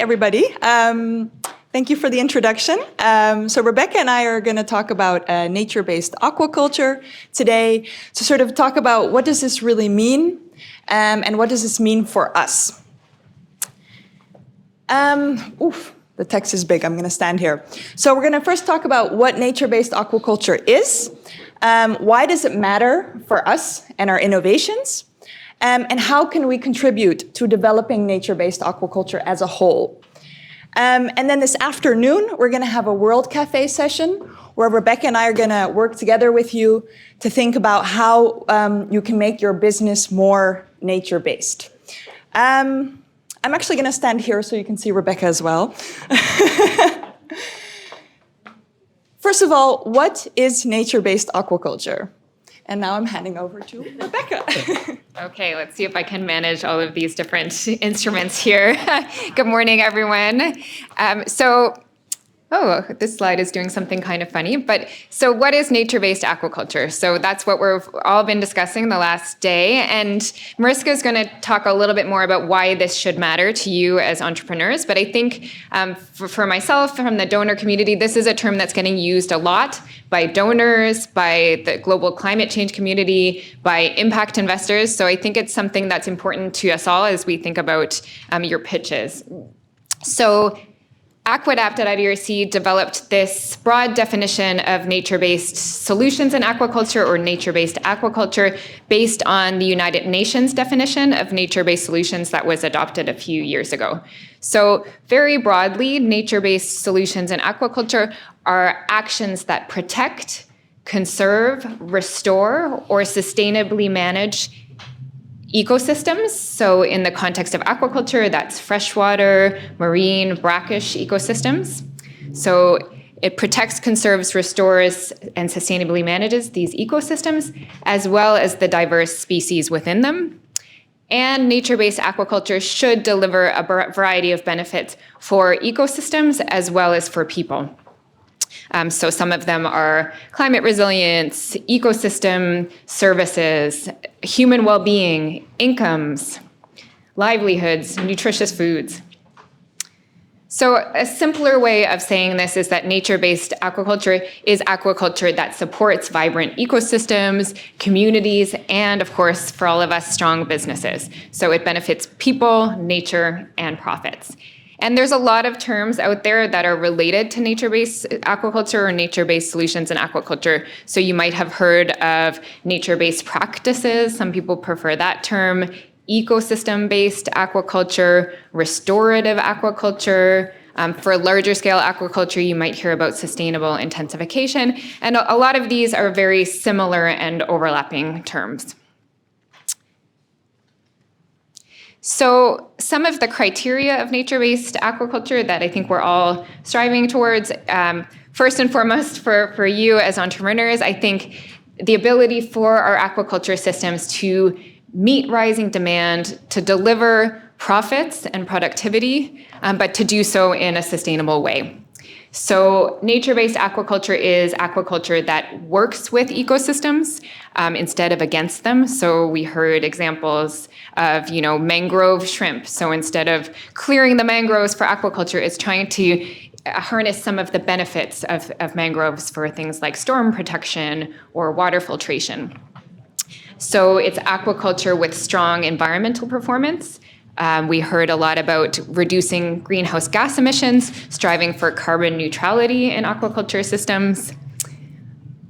everybody. Thank you for the introduction. So Rebecca and I are going to talk about nature-based aquaculture today to sort of talk about what does this really mean and what does this mean for us. The text is big. I'm going to stand here. So we're going to first talk about what nature-based aquaculture is. Why does it matter for us and our innovations? And how can we contribute to developing nature-based aquaculture as a whole? And then this afternoon, we're going to have a World Cafe session where Rebecca and I are going to work together with you to think about how you can make your business more nature-based. I'm actually going to stand here so you can see Rebecca as well. First of all, what is nature-based aquaculture? And now I'm handing over to Rebecca. Okay, let's see if I can manage all of these different instruments here. Good morning, everyone. This slide is doing something kind of funny. But so what is nature-based aquaculture? So that's what we've all been discussing the last day. And Mariska is going to talk a little bit more about why this should matter to you as entrepreneurs. But I think for myself, from the donor community, this is a term that's getting used a lot by donors, by the global climate change community, by impact investors. So I think it's something that's important to us all as we think about your pitches. So AquaAdapt at IDRC developed this broad definition of nature-based solutions in aquaculture, or nature-based aquaculture, based on the United Nations definition of nature-based solutions that was adopted a few years ago. So very broadly, nature-based solutions in aquaculture are actions that protect, conserve, restore, or sustainably manage ecosystems. So in the context of aquaculture, that's freshwater, marine, brackish ecosystems. So it protects, conserves, restores, and sustainably manages these ecosystems, as well as the diverse species within them. And nature-based aquaculture should deliver a variety of benefits for ecosystems as well as for people. So some of them are climate resilience, ecosystem services, human well-being, incomes, livelihoods, nutritious foods. So a simpler way of saying this is that nature-based aquaculture is aquaculture that supports vibrant ecosystems, communities, and of course, for all of us, strong businesses. So it benefits people, nature, and profits. And there's a lot of terms out there that are related to nature-based aquaculture or nature-based solutions in aquaculture. So you might have heard of nature-based practices. Some people prefer that term. Ecosystem-based aquaculture, restorative aquaculture. For larger scale aquaculture, you might hear about sustainable intensification. And a lot of these are very similar and overlapping terms. So some of the criteria of nature-based aquaculture that I think we're all striving towards, first and foremost for you as entrepreneurs, I think the ability for our aquaculture systems to meet rising demand, to deliver profits and productivity, but to do so in a sustainable way. So nature-based aquaculture is aquaculture that works with ecosystems instead of against them. So we heard examples of, mangrove shrimp. So instead of clearing the mangroves for aquaculture, it's trying to harness some of the benefits of mangroves for things like storm protection or water filtration. So it's aquaculture with strong environmental performance. We heard a lot about reducing greenhouse gas emissions, striving for carbon neutrality in aquaculture systems.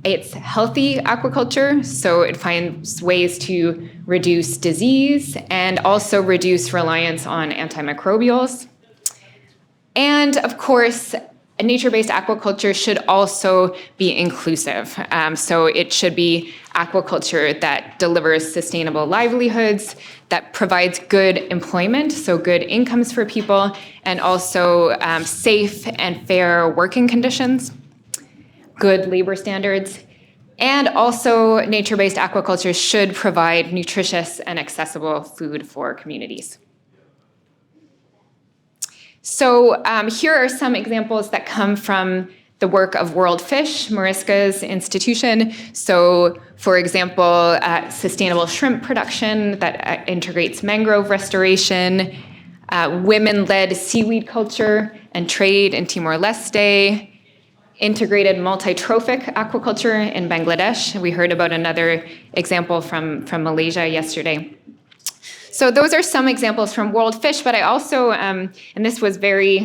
It's healthy aquaculture, so it finds ways to reduce disease and also reduce reliance on antimicrobials. And of course, nature-based aquaculture should also be inclusive. So it should be aquaculture that delivers sustainable livelihoods, that provides good employment, so good incomes for people, and also safe and fair working conditions, good labor standards. And also, nature-based aquaculture should provide nutritious and accessible food for communities. So here are some examples that come from the work of WorldFish, Mariska's institution. So, for example, sustainable shrimp production that integrates mangrove restoration, women-led seaweed culture and trade in Timor-Leste, integrated multi-trophic aquaculture in Bangladesh. We heard about another example from Malaysia yesterday. So those are some examples from WorldFish, but I also, and this was very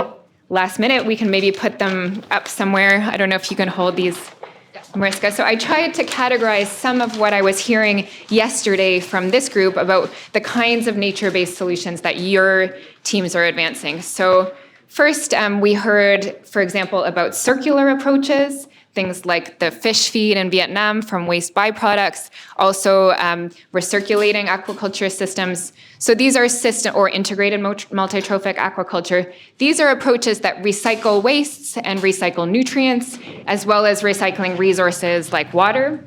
last minute, we can maybe put them up somewhere. I don't know if you can hold these, Mariska. So I tried to categorize some of what I was hearing yesterday from this group about the kinds of nature-based solutions that your teams are advancing. So first, we heard, for example, about circular approaches, things like the fish feed in Vietnam from waste byproducts, also recirculating aquaculture systems. So these are or integrated multi-trophic aquaculture. These are approaches that recycle wastes and recycle nutrients, as well as recycling resources like water.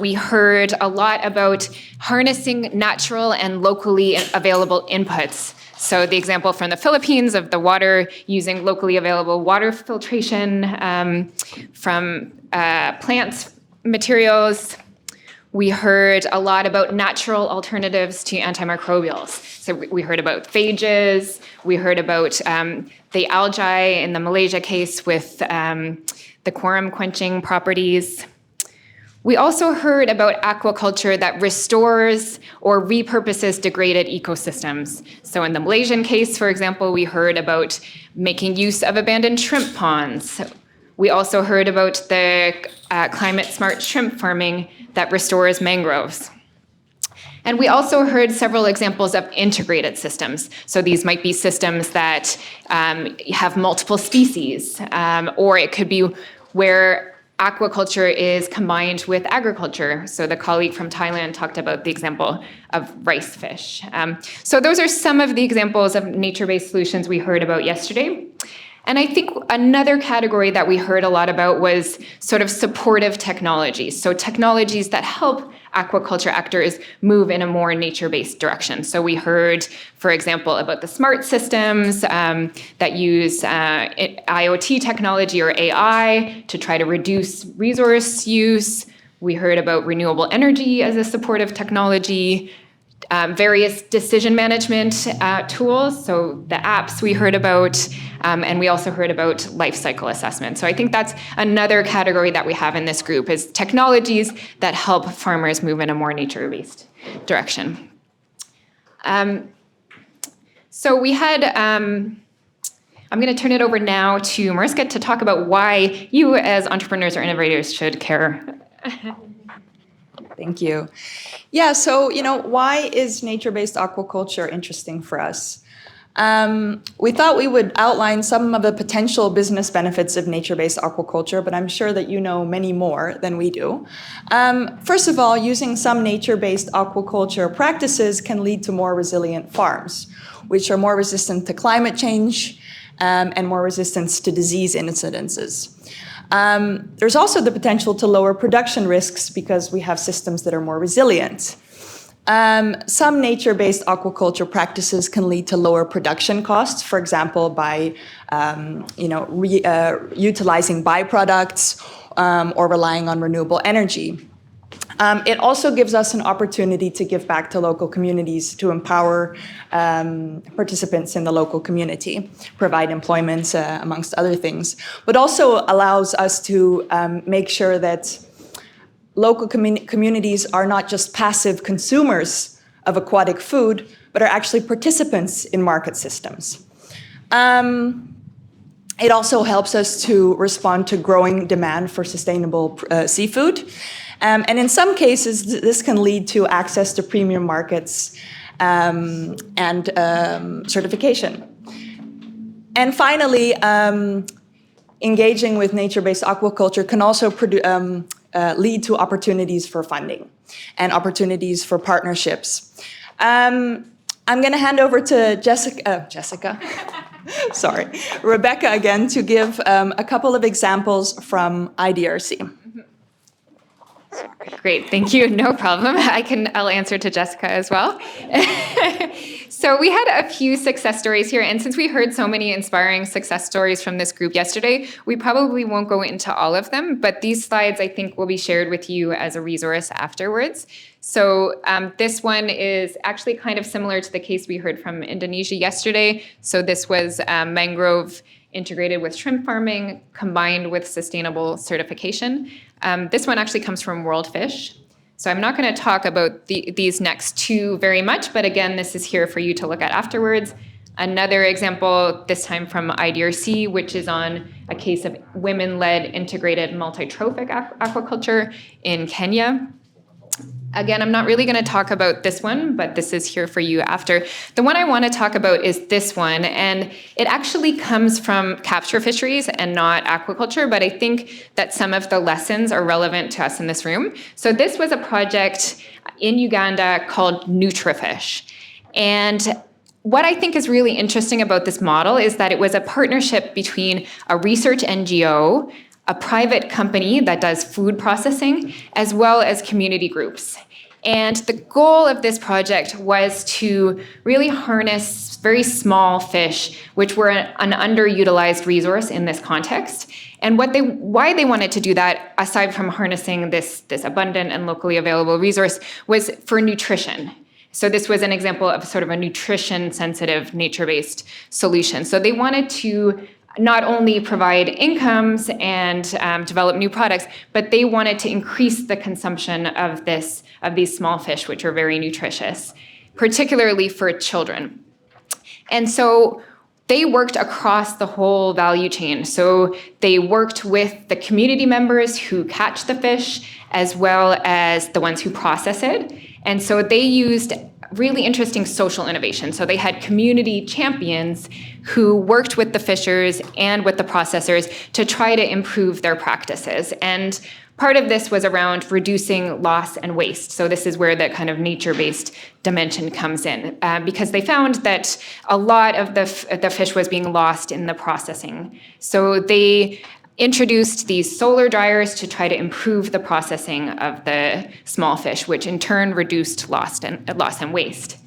We heard a lot about harnessing natural and locally available inputs. So the example from the Philippines of the water using locally available water filtration from plant materials. We heard a lot about natural alternatives to antimicrobials. So we heard about phages. We heard about the algae in the Malaysia case with the quorum quenching properties. We also heard about aquaculture that restores or repurposes degraded ecosystems. So in the Malaysian case, for example, we heard about making use of abandoned shrimp ponds. We also heard about the climate-smart shrimp farming that restores mangroves. And we also heard several examples of integrated systems. So these might be systems that have multiple species, or it could be where aquaculture is combined with agriculture. So the colleague from Thailand talked about the example of rice fish. So those are some of the examples of nature-based solutions we heard about yesterday. And I think another category that we heard a lot about was sort of supportive technologies. So technologies that help aquaculture actors move in a more nature-based direction. So we heard, for example, about the smart systems that use IoT technology or AI to try to reduce resource use. We heard about renewable energy as a supportive technology, various decision management tools, so the apps we heard about, and we also heard about life cycle assessment. So I think that's another category that we have in this group is technologies that help farmers move in a more nature-based direction. So we had, I'm going to turn it over now to Mariska to talk about why you as entrepreneurs or innovators should care. Thank you. Yeah, so, why is nature-based aquaculture interesting for us? We thought we would outline some of the potential business benefits of nature-based aquaculture, but I'm sure that you know many more than we do. First of all, using some nature-based aquaculture practices can lead to more resilient farms, which are more resistant to climate change and more resistant to disease incidences. There's also the potential to lower production risks because we have systems that are more resilient. Some nature-based aquaculture practices can lead to lower production costs, for example, by utilizing byproducts or relying on renewable energy. It also gives us an opportunity to give back to local communities, to empower participants in the local community, provide employment, amongst other things, but also allows us to make sure that local communities are not just passive consumers of aquatic food, but are actually participants in market systems. It also helps us to respond to growing demand for sustainable seafood. And in some cases, this can lead to access to premium markets and certification. And finally, engaging with nature-based aquaculture can also lead to opportunities for funding and opportunities for partnerships. I'm going to hand over to Rebecca again to give a couple of examples from IDRC. Great, thank you. No problem. I'll answer to Jessica as well. So we had a few success stories here, and since we heard so many inspiring success stories from this group yesterday, we probably won't go into all of them, but these slides I think will be shared with you as a resource afterwards. So this one is actually kind of similar to the case we heard from Indonesia yesterday. So this was mangrove integrated with shrimp farming combined with sustainable certification. This one actually comes from WorldFish. So I'm not going to talk about these next two very much, but again, this is here for you to look at afterwards. Another example, this time from IDRC, which is on a case of women-led integrated multi-trophic aquaculture in Kenya. Again, I'm not really going to talk about this one, but this is here for you after. The one I want to talk about is this one, and it actually comes from capture fisheries and not aquaculture, but I think that some of the lessons are relevant to us in this room. So this was a project in Uganda called NutriFish. And what I think is really interesting about this model is that it was a partnership between a research NGO, a private company that does food processing, as well as community groups. And the goal of this project was to really harness very small fish, which were an underutilized resource in this context. And why they wanted to do that, aside from harnessing this abundant and locally available resource, was for nutrition. So this was an example of sort of a nutrition-sensitive, nature-based solution. So they wanted to not only provide incomes and develop new products, but they wanted to increase the consumption of these small fish, which are very nutritious, particularly for children. And so they worked across the whole value chain. So they worked with the community members who catch the fish, as well as the ones who process it. And so they used really interesting social innovation. So they had community champions who worked with the fishers and with the processors to try to improve their practices. And part of this was around reducing loss and waste. So this is where the kind of nature-based dimension comes in, because they found that a lot of the fish was being lost in the processing. So they introduced these solar dryers to try to improve the processing of the small fish, which in turn reduced loss and waste.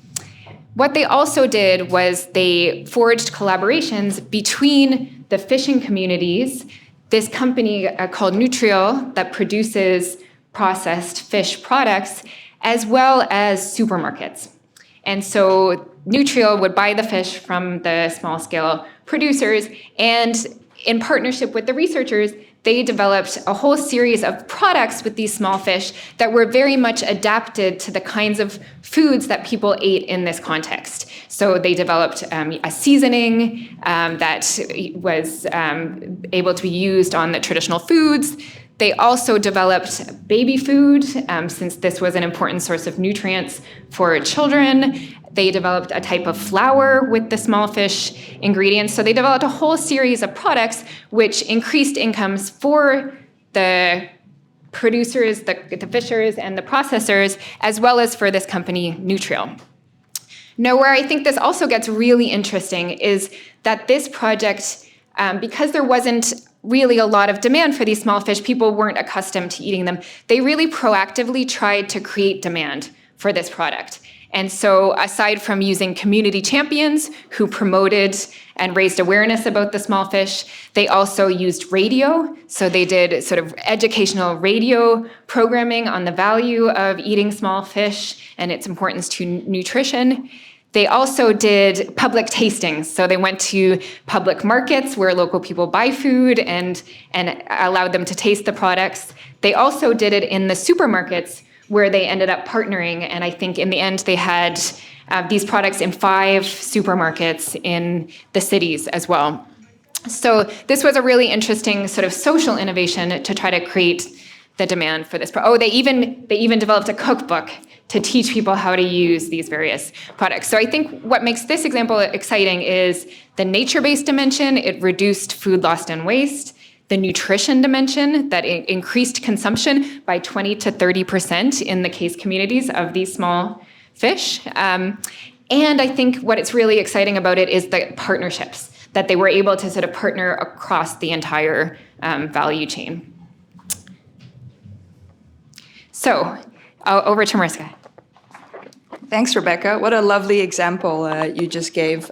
What they also did was they forged collaborations between the fishing communities, this company called Nutriol that produces processed fish products, as well as supermarkets. And so Nutriol would buy the fish from the small-scale producers, and in partnership with the researchers, they developed a whole series of products with these small fish that were very much adapted to the kinds of foods that people ate in this context. So they developed a seasoning that was able to be used on the traditional foods. They also developed baby food, since this was an important source of nutrients for children. They developed a type of flour with the small fish ingredients. So they developed a whole series of products which increased incomes for the producers, the fishers, and the processors, as well as for this company, Nutriol. Now, where I think this also gets really interesting is that this project, because there wasn't really a lot of demand for these small fish, people weren't accustomed to eating them, they really proactively tried to create demand for this product. And so aside from using community champions who promoted and raised awareness about the small fish, they also used radio. So they did sort of educational radio programming on the value of eating small fish and its importance to nutrition. They also did public tastings. So they went to public markets where local people buy food and allowed them to taste the products. They also did it in the supermarkets where they ended up partnering. And I think in the end, they had these products in 5 supermarkets in the cities as well. So this was a really interesting sort of social innovation to try to create the demand for this. They even developed a cookbook to teach people how to use these various products. So I think what makes this example exciting is the nature-based dimension. It reduced food loss and waste. The nutrition dimension, that increased consumption by 20 to 30% in the case communities of these small fish. And I think what it's really exciting about it is the partnerships, that they were able to sort of partner across the entire value chain. So, over to Mariska. Thanks, Rebecca. What a lovely example you just gave.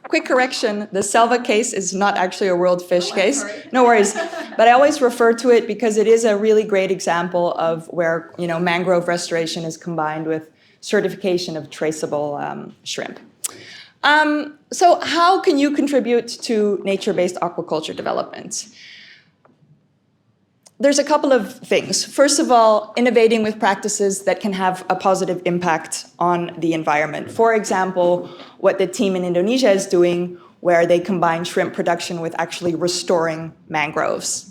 Quick correction, the Selva case is not actually a WorldFish case. No worries. But I always refer to it because it is a really great example of where mangrove restoration is combined with certification of traceable shrimp. So how can you contribute to nature-based aquaculture development? There's a couple of things. First of all, innovating with practices that can have a positive impact on the environment. For example, what the team in Indonesia is doing, where they combine shrimp production with actually restoring mangroves.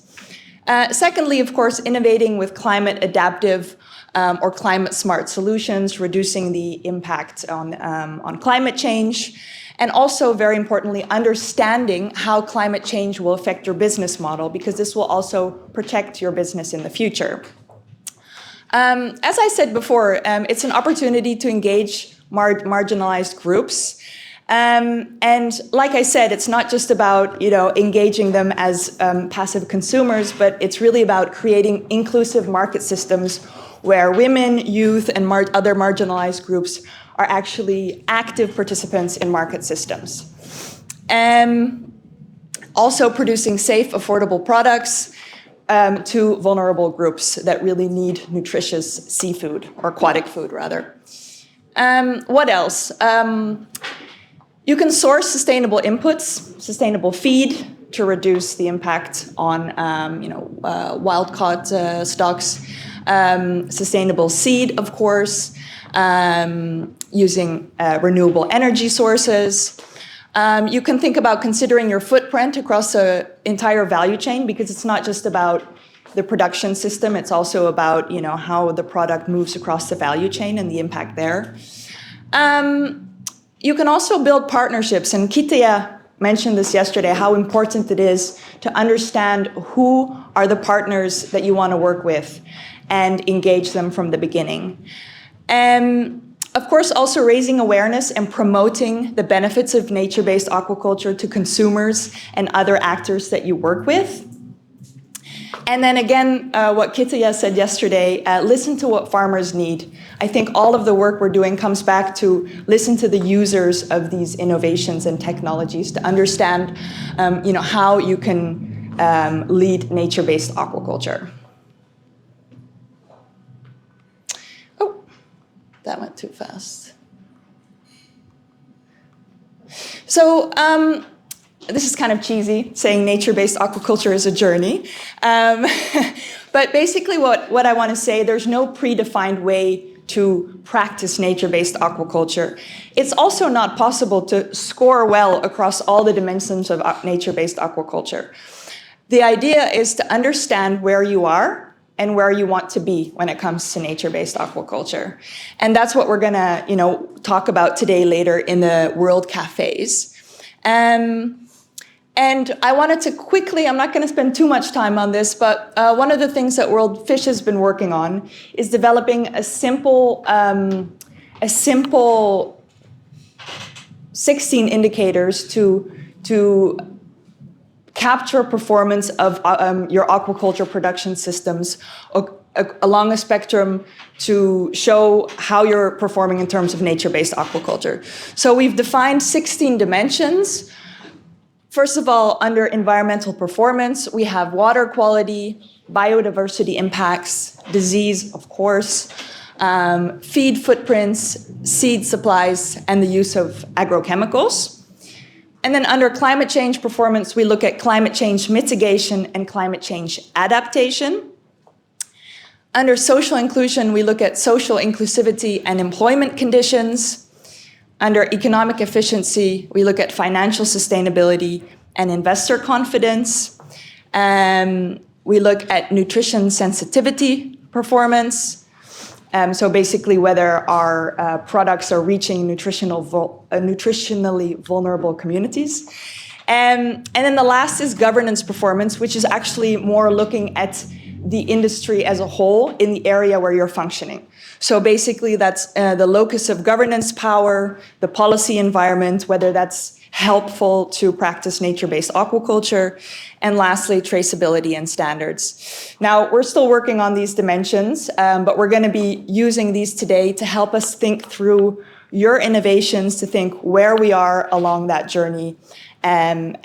Secondly, of course, innovating with climate adaptive or climate smart solutions, reducing the impact on climate change. And also, very importantly, understanding how climate change will affect your business model, because this will also protect your business in the future. As I said before, it's an opportunity to engage marginalized groups. And like I said, it's not just about engaging them as passive consumers, but it's really about creating inclusive market systems where women, youth, and other marginalized groups are actually active participants in market systems. Also producing safe, affordable products to vulnerable groups that really need nutritious seafood, or aquatic food, rather. What else? You can source sustainable inputs, sustainable feed to reduce the impact on wild-caught stocks, sustainable seed, of course, using renewable energy sources. You can think about considering your footprint across the entire value chain, because it's not just about the production system, it's also about how the product moves across the value chain and the impact there. You can also build partnerships, and Kitaya mentioned this yesterday, how important it is to understand who are the partners that you want to work with and engage them from the beginning. Of course, also raising awareness and promoting the benefits of nature-based aquaculture to consumers and other actors that you work with. And then again, what Kitaya said yesterday, listen to what farmers need. I think all of the work we're doing comes back to listen to the users of these innovations and technologies to understand how you can lead nature-based aquaculture. That went too fast. So this is kind of cheesy, saying nature-based aquaculture is a journey. But basically what I want to say, there's no predefined way to practice nature-based aquaculture. It's also not possible to score well across all the dimensions of nature-based aquaculture. The idea is to understand where you are and where you want to be when it comes to nature-based aquaculture. And that's what we're gonna, talk about today later in the World Cafes. And I wanted to quickly, I'm not gonna spend too much time on this, but one of the things that WorldFish has been working on is developing a simple 16 indicators to capture performance of your aquaculture production systems along a spectrum to show how you're performing in terms of nature-based aquaculture. So we've defined 16 dimensions. First of all, under environmental performance, we have water quality, biodiversity impacts, disease, of course, feed footprints, seed supplies, and the use of agrochemicals. And then under climate change performance, we look at climate change mitigation and climate change adaptation. Under social inclusion, we look at social inclusivity and employment conditions. Under economic efficiency, we look at financial sustainability and investor confidence. We look at nutrition sensitivity performance. So basically whether our products are reaching nutritionally vulnerable communities. And then the last is governance performance, which is actually more looking at the industry as a whole in the area where you're functioning. So basically that's the locus of governance power, the policy environment, whether that's helpful to practice nature-based aquaculture, and lastly, traceability and standards. Now, we're still working on these dimensions, but we're going to be using these today to help us think through your innovations, to think where we are along that journey. And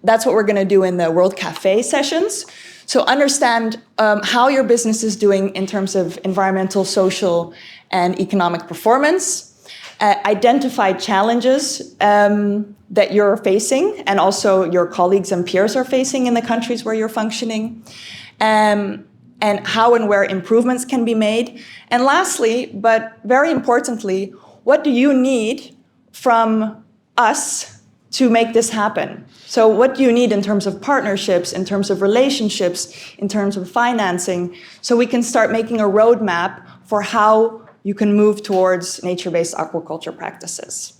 that's what we're going to do in the World Cafe sessions. So understand how your business is doing in terms of environmental, social, and economic performance. Identify challenges that you're facing and also your colleagues and peers are facing in the countries where you're functioning, and how and where improvements can be made. And lastly, but very importantly, what do you need from us to make this happen? So what do you need in terms of partnerships, in terms of relationships, in terms of financing, so we can start making a roadmap for how you can move towards nature-based aquaculture practices.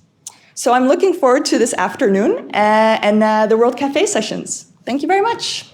So I'm looking forward to this afternoon and the World Cafe sessions. Thank you very much.